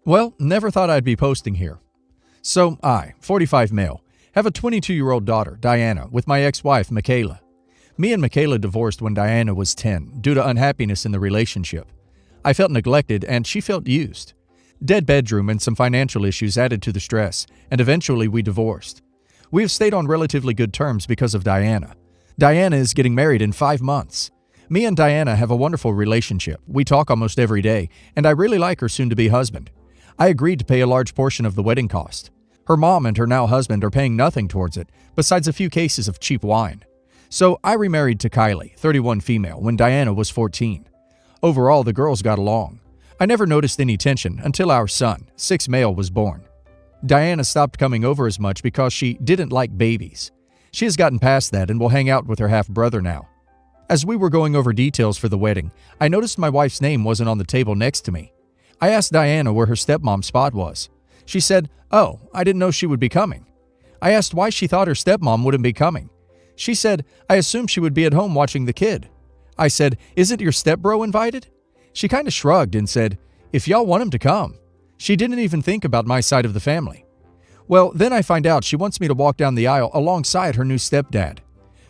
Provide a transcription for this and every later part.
Well, never thought I'd be posting here. So I, 45 male, have a 22-year-old daughter, Diana, with my ex-wife, Michaela. Me and Michaela divorced when Diana was 10 due to unhappiness in the relationship. I felt neglected and she felt used. Dead bedroom and some financial issues added to the stress, and eventually we divorced. We have stayed on relatively good terms because of Diana. Diana is getting married in 5 months. Me and Diana have a wonderful relationship. We talk almost every day, and I really like her soon-to-be husband. I agreed to pay a large portion of the wedding cost. Her mom and her now husband are paying nothing towards it, besides a few cases of cheap wine. So I remarried to Kylie, 31 female, when Diana was 14. Overall, the girls got along. I never noticed any tension until our son, 6 male, was born. Diana stopped coming over as much because she didn't like babies. She has gotten past that and will hang out with her half-brother now. As we were going over details for the wedding, I noticed my wife's name wasn't on the table next to me. I asked Diana where her stepmom's spot was. She said, "Oh, I didn't know she would be coming." I asked why she thought her stepmom wouldn't be coming. She said, "I assumed she would be at home watching the kid." I said, "Isn't your stepbro invited?" She kind of shrugged and said, "If y'all want him to come." She didn't even think about my side of the family. Well, then I find out she wants me to walk down the aisle alongside her new stepdad.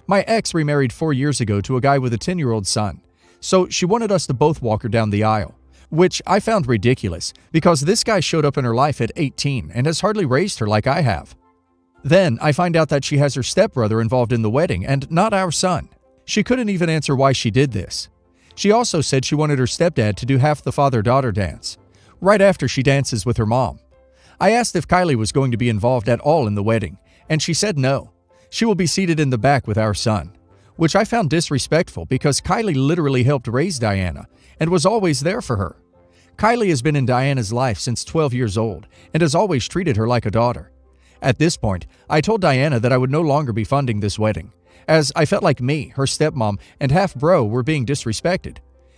My ex remarried 4 years ago to a guy with a 10-year-old son, so she wanted us to both walk her down the aisle, which I found ridiculous because this guy showed up in her life at 18 and has hardly raised her like I have. Then I find out that she has her stepbrother involved in the wedding and not our son. She couldn't even answer why she did this. She also said she wanted her stepdad to do half the father-daughter dance, right after she dances with her mom. I asked if Kylie was going to be involved at all in the wedding, and she said no. She will be seated in the back with our son, which I found disrespectful because Kylie literally helped raise Diana and was always there for her. Kylie has been in Diana's life since 12 years old and has always treated her like a daughter. At this point, I told Diana that I would no longer be funding this wedding, as I felt like me, her stepmom, and half-bro were being disrespected.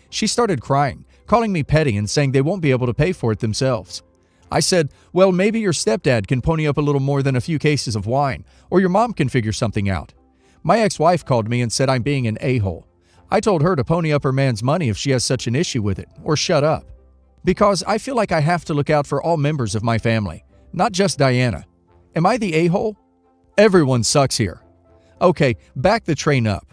She started crying, calling me petty and saying they won't be able to pay for it themselves. I said, "Well, maybe your stepdad can pony up a little more than a few cases of wine, or your mom can figure something out." My ex-wife called me and said I'm being an a-hole. I told her to pony up her man's money if she has such an issue with it, or shut up. Because I feel like I have to look out for all members of my family, not just Diana. Am I the a-hole? Everyone sucks here. Okay, back the train up.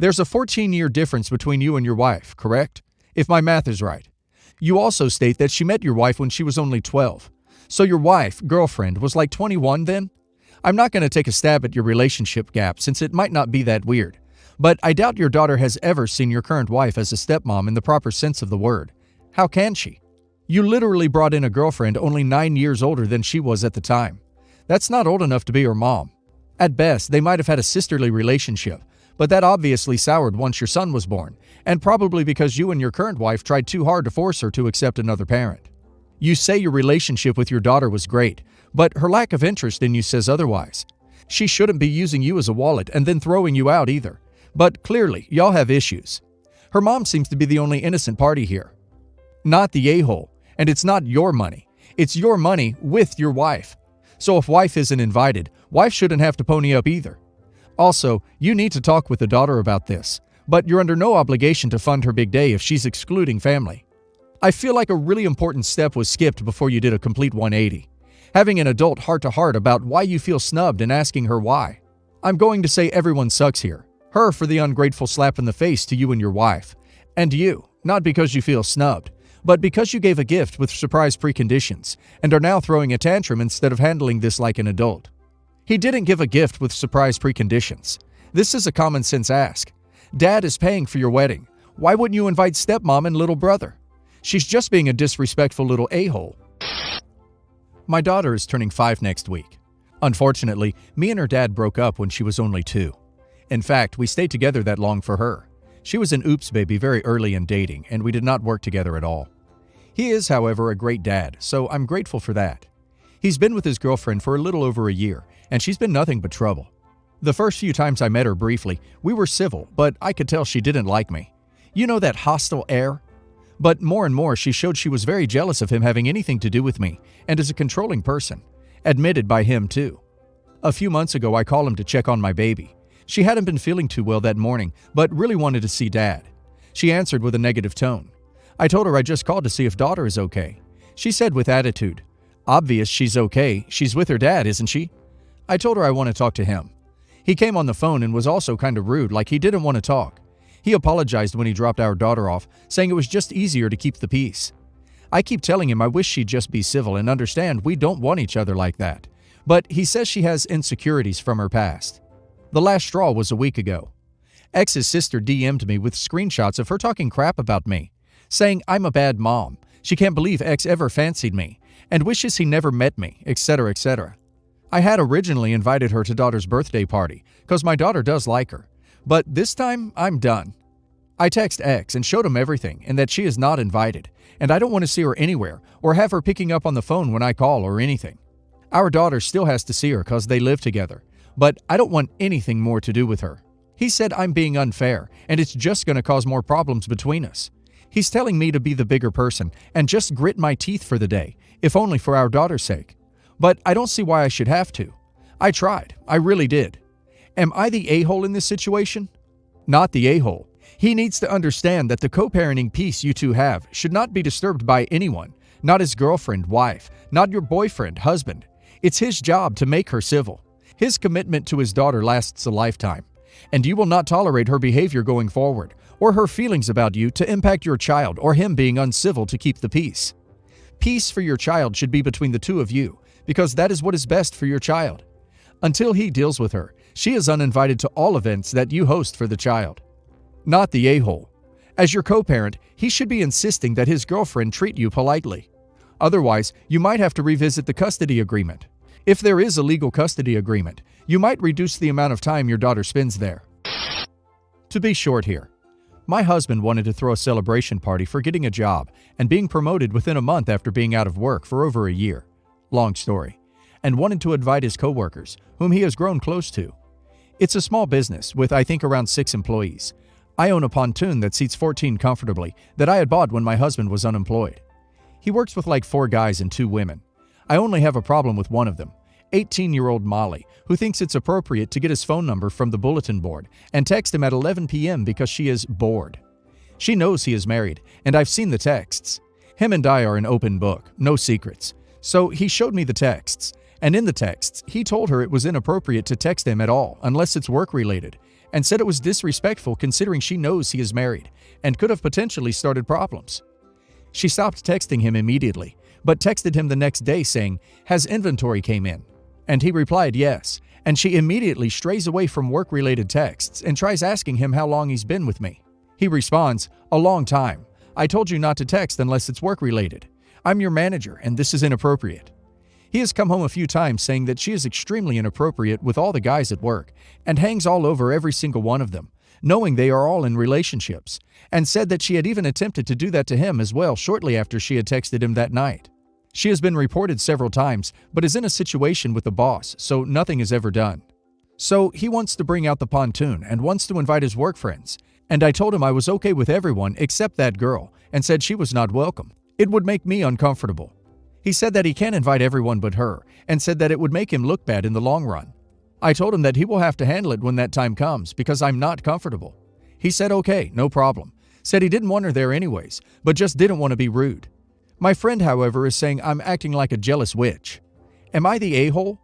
There's a 14-year difference between you and your wife, correct? If my math is right. You also state that she met your wife when she was only 12. So your wife, girlfriend, was like 21 then? I'm not going to take a stab at your relationship gap since it might not be that weird. But I doubt your daughter has ever seen your current wife as a stepmom in the proper sense of the word. How can she? You literally brought in a girlfriend only 9 years older than she was at the time. That's not old enough to be her mom. At best, they might have had a sisterly relationship, but that obviously soured once your son was born, and probably because you and your current wife tried too hard to force her to accept another parent. You say your relationship with your daughter was great, but her lack of interest in you says otherwise. She shouldn't be using you as a wallet and then throwing you out either. But clearly, y'all have issues. Her mom seems to be the only innocent party here. Not the a-hole, and it's not your money. It's your money with your wife. So if wife isn't invited, wife shouldn't have to pony up either. Also, you need to talk with the daughter about this, but you're under no obligation to fund her big day if she's excluding family. I feel like a really important step was skipped before you did a complete 180. Having an adult heart-to-heart about why you feel snubbed and asking her why. I'm going to say everyone sucks here. Her for the ungrateful slap in the face to you and your wife. And you, not because you feel snubbed, but because you gave a gift with surprise preconditions and are now throwing a tantrum instead of handling this like an adult. He didn't give a gift with surprise preconditions. This is a common sense ask. Dad is paying for your wedding. Why wouldn't you invite stepmom and little brother? She's just being a disrespectful little a-hole. My daughter is turning 5 next week. Unfortunately, me and her dad broke up when she was only 2. In fact, we stayed together that long for her. She was an oops baby very early in dating, and we did not work together at all. He is, however, a great dad, so I'm grateful for that. He's been with his girlfriend for a little over a year, and she's been nothing but trouble. The first few times I met her briefly, we were civil, but I could tell she didn't like me. You know that hostile air? But more and more, she showed she was very jealous of him having anything to do with me, and is a controlling person. Admitted by him, too. A few months ago, I called him to check on my baby. She hadn't been feeling too well that morning, but really wanted to see Dad. She answered with a negative tone. I told her I just called to see if daughter is okay. She said with attitude, "Obvious she's okay. She's with her dad, isn't she?" I told her I want to talk to him. He came on the phone and was also kind of rude, like he didn't want to talk. He apologized when he dropped our daughter off, saying it was just easier to keep the peace. I keep telling him I wish she'd just be civil and understand we don't want each other like that. But he says she has insecurities from her past. The last straw was a week ago. Ex's sister DM'd me with screenshots of her talking crap about me, saying I'm a bad mom, she can't believe Ex ever fancied me, and wishes he never met me, etc., etc. I had originally invited her to daughter's birthday party, cause my daughter does like her. But this time, I'm done. I text X and showed him everything and that she is not invited, and I don't want to see her anywhere or have her picking up on the phone when I call or anything. Our daughter still has to see her cause they live together, but I don't want anything more to do with her. He said I'm being unfair and it's just going to cause more problems between us. He's telling me to be the bigger person and just grit my teeth for the day, if only for our daughter's sake. But I don't see why I should have to. I tried. I really did. Am I the a-hole in this situation? Not the a-hole. He needs to understand that the co-parenting peace you two have should not be disturbed by anyone, not his girlfriend, wife, not your boyfriend, husband. It's his job to make her civil. His commitment to his daughter lasts a lifetime, and you will not tolerate her behavior going forward, or her feelings about you to impact your child or him being uncivil to keep the peace. Peace for your child should be between the two of you, because that is what is best for your child. Until he deals with her, she is uninvited to all events that you host for the child. Not the a-hole. As your co-parent, he should be insisting that his girlfriend treat you politely. Otherwise, you might have to revisit the custody agreement. If there is a legal custody agreement, you might reduce the amount of time your daughter spends there. To be short here, my husband wanted to throw a celebration party for getting a job and being promoted within a month after being out of work for over a year. Long story. And wanted to invite his coworkers, whom he has grown close to. It's a small business with, I think, around 6 employees. I own a pontoon that seats 14 comfortably that I had bought when my husband was unemployed. He works with like 4 guys and 2 women. I only have a problem with one of them, 18-year-old Molly, who thinks it's appropriate to get his phone number from the bulletin board and text him at 11 p.m. because she is bored. She knows he is married, and I've seen the texts. Him and I are an open book, no secrets. So he showed me the texts, and in the texts, he told her it was inappropriate to text him at all unless it's work-related, and said it was disrespectful considering she knows he is married and could have potentially started problems. She stopped texting him immediately, but texted him the next day saying, "Has inventory came in?" And he replied yes, and she immediately strays away from work-related texts and tries asking him how long he's been with me. He responds, "A long time. I told you not to text unless it's work-related. I'm your manager, and this is inappropriate." He has come home a few times saying that she is extremely inappropriate with all the guys at work and hangs all over every single one of them, knowing they are all in relationships, and said that she had even attempted to do that to him as well shortly after she had texted him that night. She has been reported several times, but is in a situation with the boss, so nothing is ever done. So he wants to bring out the pontoon and wants to invite his work friends, and I told him I was okay with everyone except that girl, and said she was not welcome. It would make me uncomfortable. He said that he can't invite everyone but her, and said that it would make him look bad in the long run. I told him that he will have to handle it when that time comes because I'm not comfortable. He said okay, no problem. Said he didn't want her there anyways, but just didn't want to be rude. My friend, however, is saying I'm acting like a jealous witch. Am I the a-hole?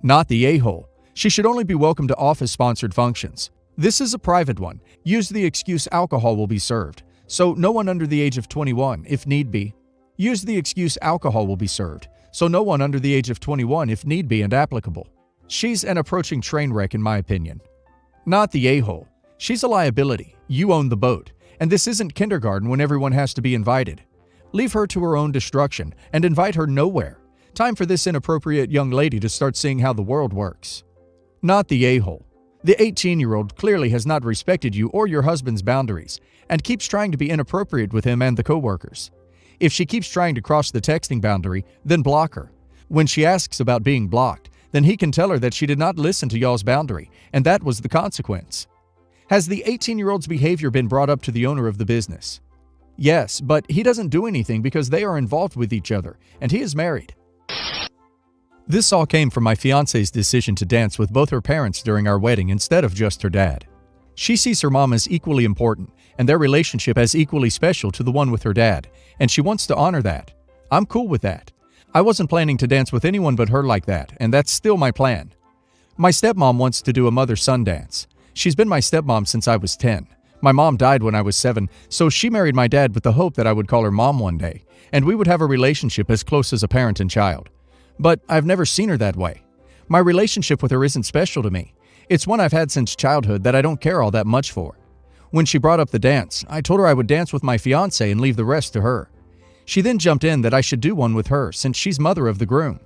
Not the a-hole. She should only be welcome to office-sponsored functions. This is a private one. Use the excuse alcohol will be served, so no one under the age of 21, if need be. Use the excuse alcohol will be served, so no one under the age of 21 if need be and applicable. She's an approaching train wreck in my opinion. Not the a-hole. She's a liability. You own the boat, and this isn't kindergarten when everyone has to be invited. Leave her to her own destruction and invite her nowhere. Time for this inappropriate young lady to start seeing how the world works. Not the a-hole. The 18-year-old clearly has not respected you or your husband's boundaries and keeps trying to be inappropriate with him and the coworkers. If she keeps trying to cross the texting boundary, then block her. When she asks about being blocked, then he can tell her that she did not listen to y'all's boundary, and that was the consequence. Has the 18-year-old's behavior been brought up to the owner of the business? Yes, but he doesn't do anything because they are involved with each other, and he is married. This all came from my fiance's decision to dance with both her parents during our wedding instead of just her dad. She sees her mom as equally important, and their relationship as equally special to the one with her dad, and she wants to honor that. I'm cool with that. I wasn't planning to dance with anyone but her like that, and that's still my plan. My stepmom wants to do a mother-son dance. She's been my stepmom since I was 10. My mom died when I was 7, so she married my dad with the hope that I would call her mom one day, and we would have a relationship as close as a parent and child. But I've never seen her that way. My relationship with her isn't special to me. It's one I've had since childhood that I don't care all that much for. When she brought up the dance, I told her I would dance with my fiancé and leave the rest to her. She then jumped in that I should do one with her since she's mother of the groom.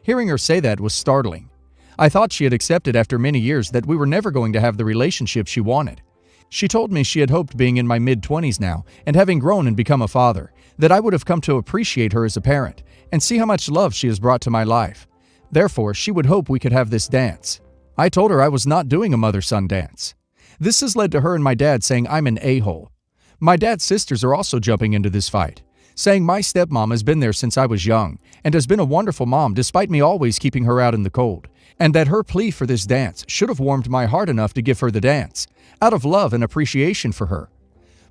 Hearing her say that was startling. I thought she had accepted after many years that we were never going to have the relationship she wanted. She told me she had hoped being in my mid-20s now and having grown and become a father, that I would have come to appreciate her as a parent and see how much love she has brought to my life. Therefore, she would hope we could have this dance. I told her I was not doing a mother-son dance. This has led to her and my dad saying I'm an a-hole. My dad's sisters are also jumping into this fight, saying my stepmom has been there since I was young and has been a wonderful mom despite me always keeping her out in the cold, and that her plea for this dance should have warmed my heart enough to give her the dance, out of love and appreciation for her.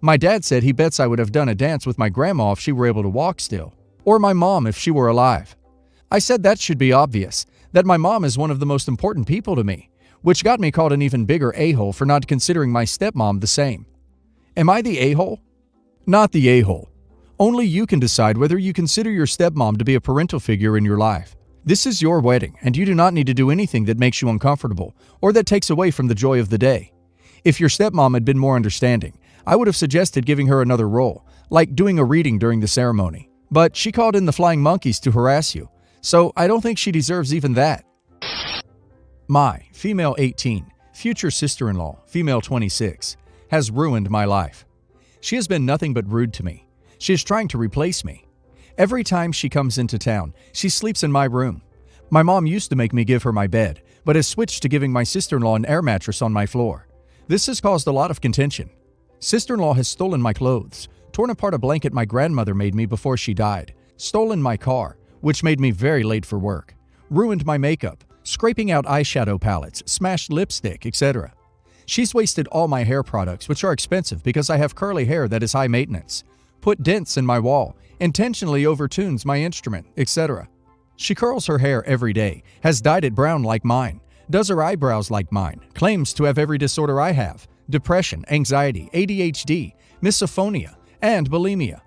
My dad said he bets I would have done a dance with my grandma if she were able to walk still, or my mom if she were alive. I said that should be obvious, that my mom is one of the most important people to me, which got me called an even bigger a-hole for not considering my stepmom the same. Am I the a-hole? Not the a-hole. Only you can decide whether you consider your stepmom to be a parental figure in your life. This is your wedding, and you do not need to do anything that makes you uncomfortable or that takes away from the joy of the day. If your stepmom had been more understanding, I would have suggested giving her another role, like doing a reading during the ceremony. But she called in the flying monkeys to harass you, so I don't think she deserves even that. My female 18, future sister-in-law, female 26, has ruined my life. She has been nothing but rude to me. She is trying to replace me. Every time she comes into town, she sleeps in my room. My mom used to make me give her my bed, but has switched to giving my sister-in-law an air mattress on my floor. This has caused a lot of contention. Sister-in-law has stolen my clothes, torn apart a blanket my grandmother made me before she died, stolen my car, which made me very late for work, ruined my makeup, scraping out eyeshadow palettes, smashed lipstick, etc. She's wasted all my hair products, which are expensive because I have curly hair that is high maintenance, put dents in my wall, intentionally overtunes my instrument, etc. She curls her hair every day, has dyed it brown like mine, does her eyebrows like mine, claims to have every disorder I have, depression, anxiety, ADHD, misophonia, and bulimia.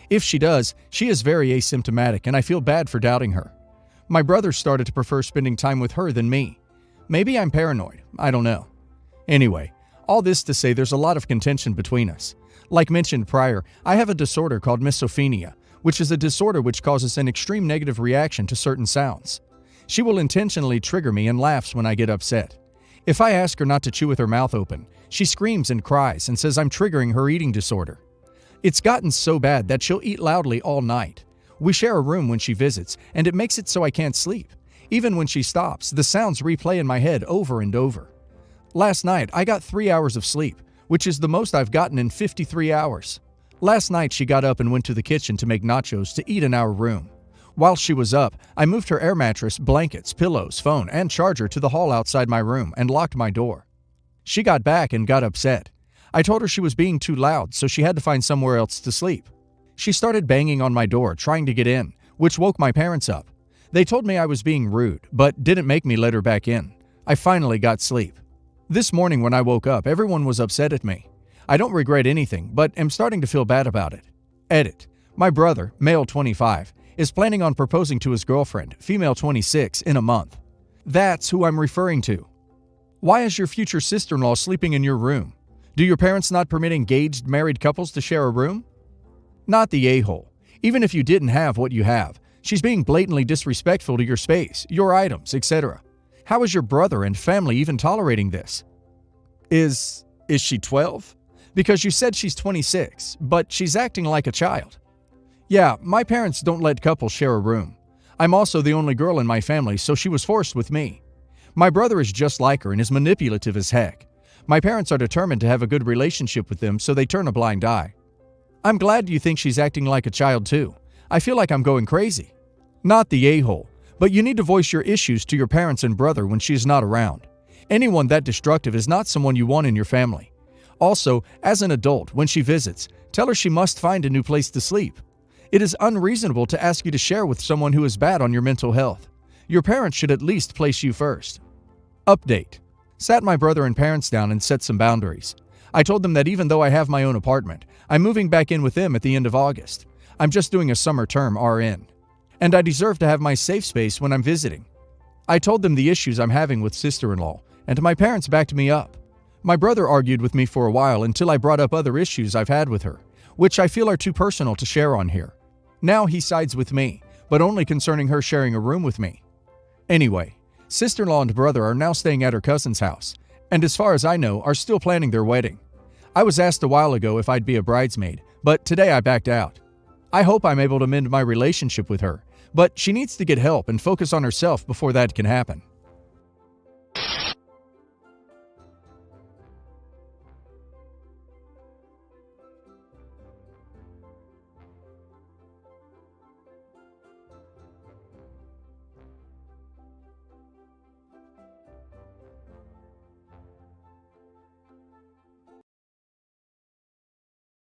If she does, she is very asymptomatic and I feel bad for doubting her. My brother started to prefer spending time with her than me. Maybe I'm paranoid, I don't know. Anyway, all this to say there's a lot of contention between us. Like mentioned prior, I have a disorder called misophonia, which is a disorder which causes an extreme negative reaction to certain sounds. She will intentionally trigger me and laughs when I get upset. If I ask her not to chew with her mouth open, she screams and cries and says I'm triggering her eating disorder. It's gotten so bad that she'll eat loudly all night. We share a room when she visits, and it makes it so I can't sleep. Even when she stops, the sounds replay in my head over and over. Last night, I got 3 hours of sleep, which is the most I've gotten in 53 hours. Last night, she got up and went to the kitchen to make nachos to eat in our room. While she was up, I moved her air mattress, blankets, pillows, phone, and charger to the hall outside my room and locked my door. She got back and got upset. I told her she was being too loud, so she had to find somewhere else to sleep. She started banging on my door, trying to get in, which woke my parents up. They told me I was being rude, but didn't make me let her back in. I finally got sleep. This morning when I woke up, everyone was upset at me. I don't regret anything, but am starting to feel bad about it. Edit. My brother, male 25, is planning on proposing to his girlfriend, female 26, in a month. That's who I'm referring to. Why is your future sister-in-law sleeping in your room? Do your parents not permit engaged married couples to share a room? Not the a-hole. Even if you didn't have what you have, she's being blatantly disrespectful to your space, your items, etc. How is your brother and family even tolerating this? Is she 12? Because you said she's 26, but she's acting like a child. Yeah, my parents don't let couples share a room. I'm also the only girl in my family, so she was forced with me. My brother is just like her and is manipulative as heck. My parents are determined to have a good relationship with them, so they turn a blind eye. I'm glad you think she's acting like a child too. I feel like I'm going crazy. Not the a-hole, but you need to voice your issues to your parents and brother when she's not around. Anyone that destructive is not someone you want in your family. Also, as an adult, when she visits, tell her she must find a new place to sleep. It is unreasonable to ask you to share with someone who is bad on your mental health. Your parents should at least place you first. Update. Sat my brother and parents down and set some boundaries. I told them that even though I have my own apartment, I'm moving back in with them at the end of August. I'm just doing a summer term RN. And I deserve to have my safe space when I'm visiting. I told them the issues I'm having with sister-in-law, and my parents backed me up. My brother argued with me for a while until I brought up other issues I've had with her, which I feel are too personal to share on here. Now he sides with me, but only concerning her sharing a room with me. Anyway, sister-in-law and brother are now staying at her cousin's house, and as far as I know, are still planning their wedding. I was asked a while ago if I'd be a bridesmaid, but today I backed out. I hope I'm able to mend my relationship with her, but she needs to get help and focus on herself before that can happen.